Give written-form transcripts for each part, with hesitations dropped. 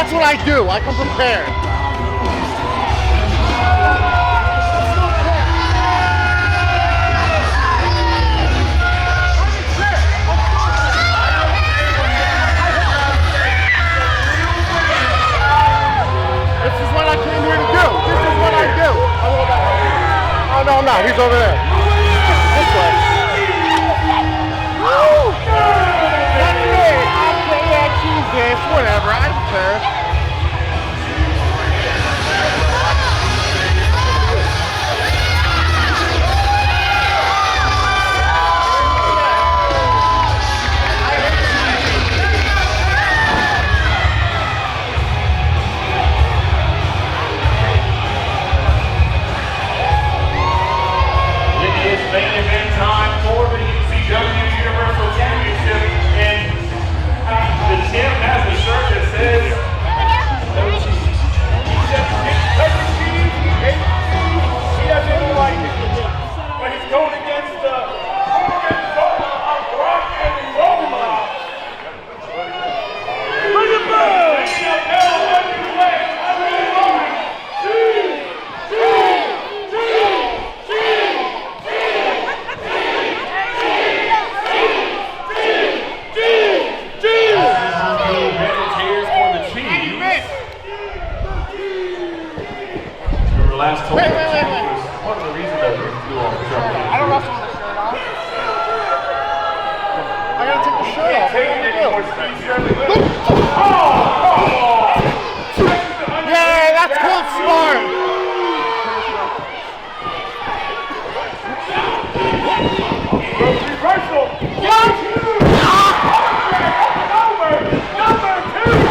That's what I do. I come prepared. This is what I came here to do. This is what I do. Oh, no, I'm not. He's over there. This way. Woo! That's me. I'm saying that cheese, whatever. I don't care. Main event time for the UCW Universal Championship, and the champ has a shirt that says he doesn't like it, but he's going against the Desoto of Bradenton. Bring it back! Last wait. One of the reasons that we do all the trouble. I don't wrestle with the shirt on. I gotta take the shirt off. Yeah, that's called smart. Reversal. Number 2.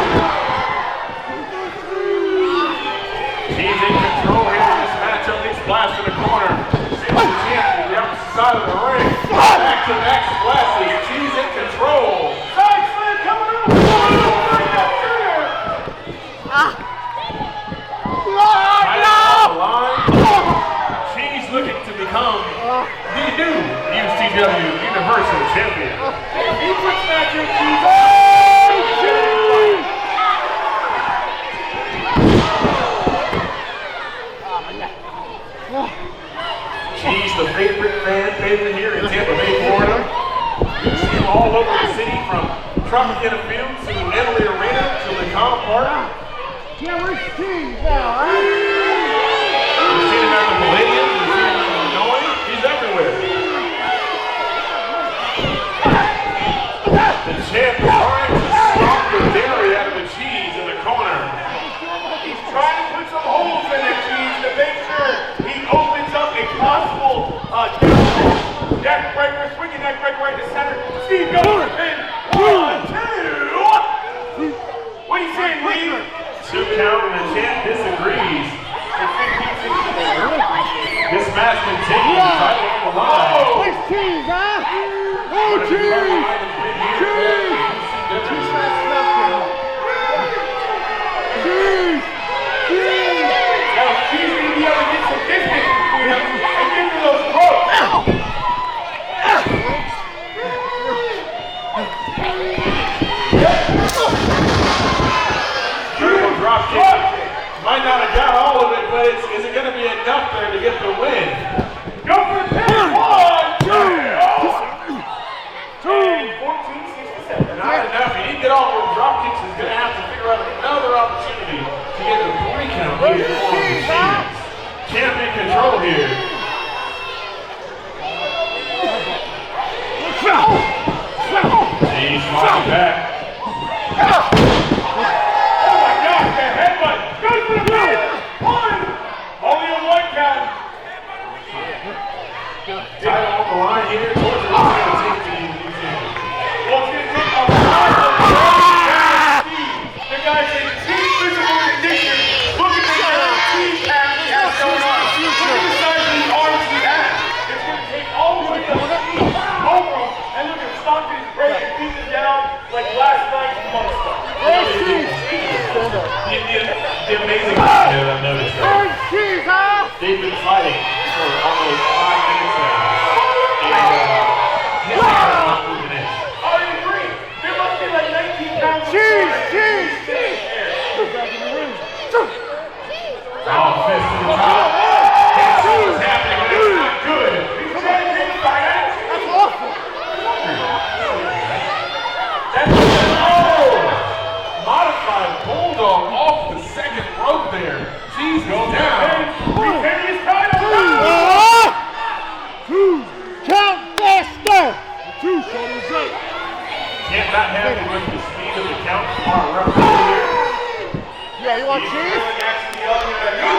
He's in control here in this matchup. Big splash in the corner. Seems the champ to the opposite side of the ring. Back-to-back splashes. She's in control. Side slam coming up. She's looking to become the new UCW Universal Champion. He puts back your She's the fan favorite here in Tampa Bay, Florida. You can see him all over the city, from Tropicana Field to Emily Arena to the Comm Park. Yeah, where's Steve now, huh? You've seen him at the Palladium, you've seen him in Illinois, he's everywhere. The champ is trying to stop the dairy out of the cheese in the corner. He's trying to put some holes in that cheese to make sure he opens up a possible neck breaker, swinging neck breaker right to center. Steve goes for the pin. 1, 2. What are you saying, Lee? 2 count, and the champ disagrees. This match continues right on the line. Where's cheese, huh? Oh, cheese! Cheese! Cheese! Now, she's going to be able to get some distance between them and get to those ropes. Beautiful drop kick. Might not have got all of it, but is it going to be enough there to get the win? Go for the pin. 1, 2. And 14-67. Not enough. He didn't get all those drop kicks. He's going to have to figure out another opportunity to get the 3 count here for the Chiefs. Champ in control here. He's flying back. Oh my gosh, that headbutt. Goes for the pin. 1. Only a 1 count. Title on the line here. Towards the line. Well, it's going to take a lot of speed. The guy says, "Team physical condition. Look at the team pack he has going on. Look at the size of the arms he has. It's going to take all the way to the speed over him. And look at Stockton's breaking pieces down like last night's monster." The amazing thing that I've noticed, they've been fighting for almost 5 minutes now. And his hands are not moving in. I agree. There must be like 19 pounds of cheese. Cheese goes down. Retaining his title. Count faster. Two shoulders up. Can't not have him with the speed of the count. Our referee here. Yeah, you want cheese? Actually yelling at you.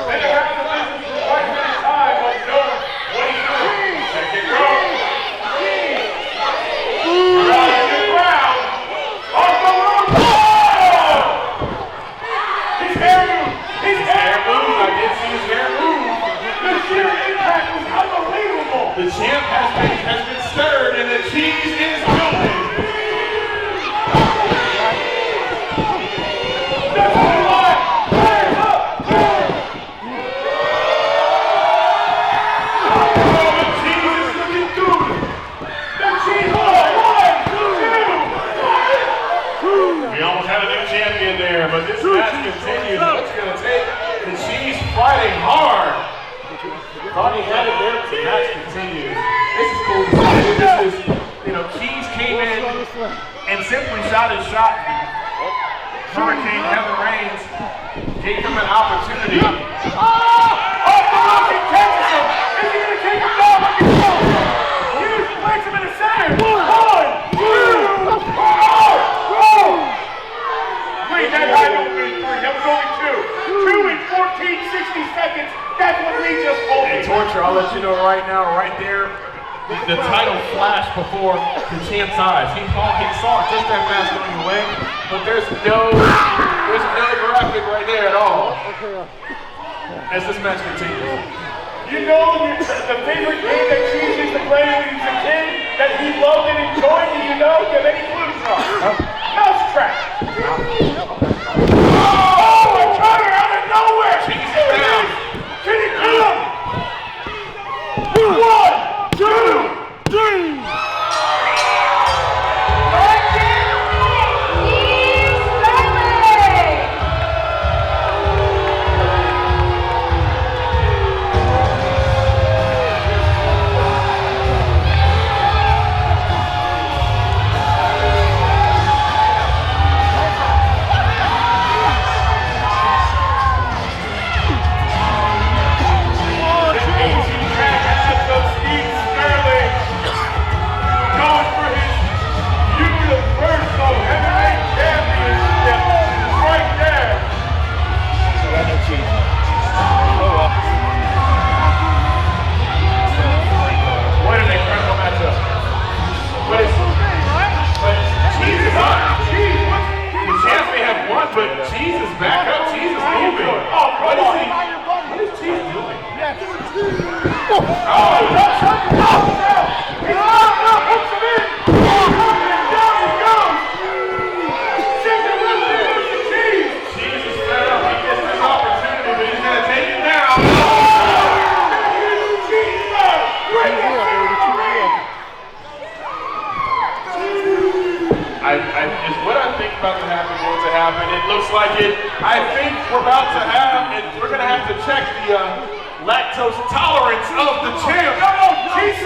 Been around the business for quite a bit of time, but you know what he's doing. Second row. Right to the ground. Off the road. His hair moved. His hair moved. I did see his hair move. The sheer impact was unbelievable. The champ has been stirred, and the cheese is building. That's the line. Hands up. Oh, the cheese is looking good. The cheese. One, two. We almost had a new champion there, but this match continues. What's going to take? The cheese fighting hard. Thought he had it there, but the match continues. This is cool to see. This is, Cheese came in and simply shot his shot. Hurricane Heaven Reigns gave him an opportunity. Off the rope, he catches him. Is he going to keep him down like he's going? Hughes plays him in the center. One, two, wait, that had only three. That was only two. 2 in 14, 60 seconds. That's what we just pulled. Hey, Torture, I'll let you know right now, right there, the title flashed before the champ's eyes. He saw it just that fast going away, but there's no graphic right there at all. As this match continues. You know the favorite game that Cheese used to play when he was a kid that he loved and enjoyed, and you know? Give any clues wrong. Mousetrap. Oh, a cutter out of nowhere! Cheese is down. Can he kill him? 1, 2, 3. But Cheese is back up. Cheese is moving. Oh, what is he? What is Cheese doing? Oh, that's something else now. He's up, hooks him in. And down he goes. Second round goes to Cheese. Cheese is fed up. He gets this opportunity, but he's going to take it down. Here's Cheese up. Right here. What I think about to happen going to happen. It looks like it. I think we're about to have, and we're going to have to check the lactose tolerance of the champ. No, Cheese